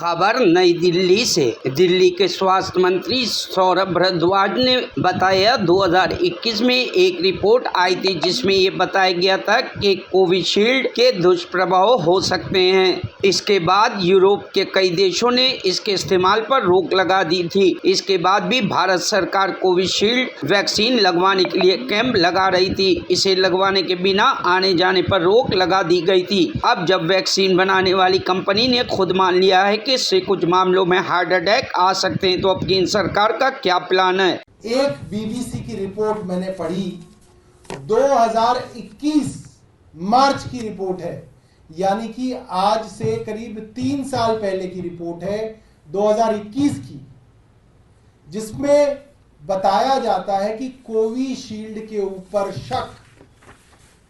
खबर नई दिल्ली से। दिल्ली के स्वास्थ्य मंत्री सौरभ भारद्वाज ने बताया 2021 में एक रिपोर्ट आई थी जिसमें ये बताया गया था कि कोविशील्ड के दुष्प्रभाव हो सकते हैं। इसके बाद यूरोप के कई देशों ने इसके इस्तेमाल पर रोक लगा दी थी। इसके बाद भी भारत सरकार कोविशील्ड वैक्सीन लगवाने के लिए कैंप लगा रही थी। इसे लगवाने के बिना आने जाने पर रोक लगा दी गई थी। अब जब वैक्सीन बनाने वाली कंपनी ने खुद मान लिया है कि इससे कुछ मामलों में हार्ट अटैक आ सकते हैं, तो अब केंद्र सरकार का क्या प्लान है? एक बीबीसी की रिपोर्ट मैंने पढ़ी, 2021 मार्च की रिपोर्ट है, यानी कि आज से करीब 3 साल पहले की रिपोर्ट है 2021 की, जिसमें बताया जाता है कि कोविशील्ड के ऊपर शक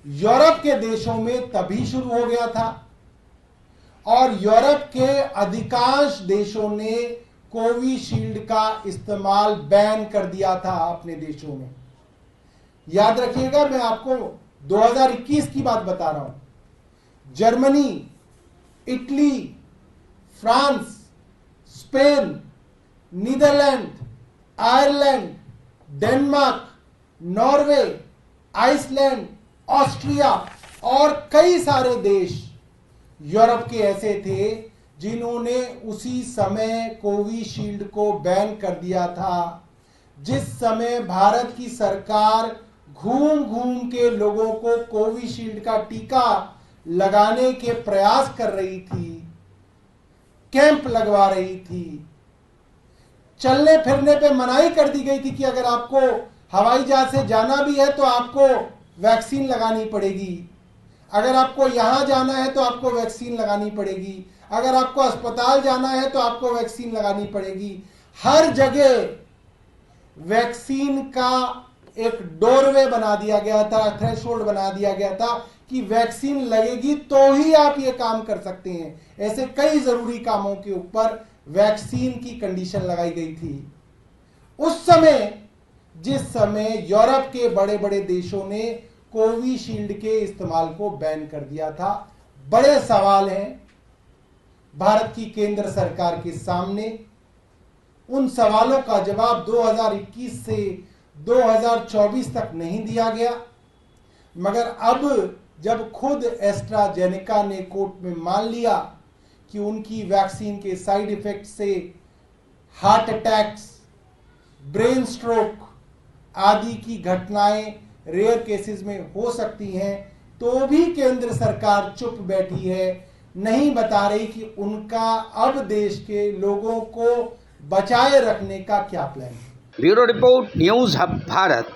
यूरोप के देशों में तभी शुरू हो गया था और यूरोप के अधिकांश देशों ने कोविशील्ड का इस्तेमाल बैन कर दिया था अपने देशों में। याद रखिएगा, मैं आपको 2021 की बात बता रहा हूं। Germany, Italy, France, Spain, Netherlands, Ireland, Denmark, Norway, Iceland, Austria और कई सारे देश यूरोप के ऐसे थे जिन्होंने उसी समय कोविशील्ड को बैन कर दिया था। जिस समय भारत की सरकार घूम घूम के लोगों को कोविशील्ड का टीका लगाने के प्रयास कर रही थी, कैंप लगवा रही थी, चलने फिरने पे मनाही कर दी गई थी कि अगर आपको हवाई जहाज से जाना भी है तो आपको वैक्सीन लगानी पड़ेगी, अगर आपको यहां जाना है तो आपको वैक्सीन लगानी पड़ेगी, अगर आपको अस्पताल जाना है तो आपको वैक्सीन लगानी पड़ेगी। हर जगह वैक्सीन का एक डोरवे बना दिया गया था, थ्रेशोल्ड बना दिया गया था कि वैक्सीन लगेगी तो ही आप ये काम कर सकते हैं। ऐसे कई जरूरी कामों के ऊपर वैक्सीन की कंडीशन लगाई गई थी। उस समय जिस समय यूरोप के बड़े बड़े देशों ने कोविशील्ड के इस्तेमाल को बैन कर दिया था, बड़े सवाल हैं भारत की केंद्र सरकार के सामने। उन सवालों का जवाब 2021 से 2024 तक नहीं दिया गया, मगर अब जब खुद एस्ट्राजेनेका ने कोर्ट में मान लिया कि उनकी वैक्सीन के साइड इफेक्ट से हार्ट अटैक्स, ब्रेन स्ट्रोक आदि की घटनाएं रेयर केसेस में हो सकती हैं, तो भी केंद्र सरकार चुप बैठी है, नहीं बता रही कि उनका अब देश के लोगों को बचाए रखने का क्या प्लान है। Bureau report, news hub Bharat.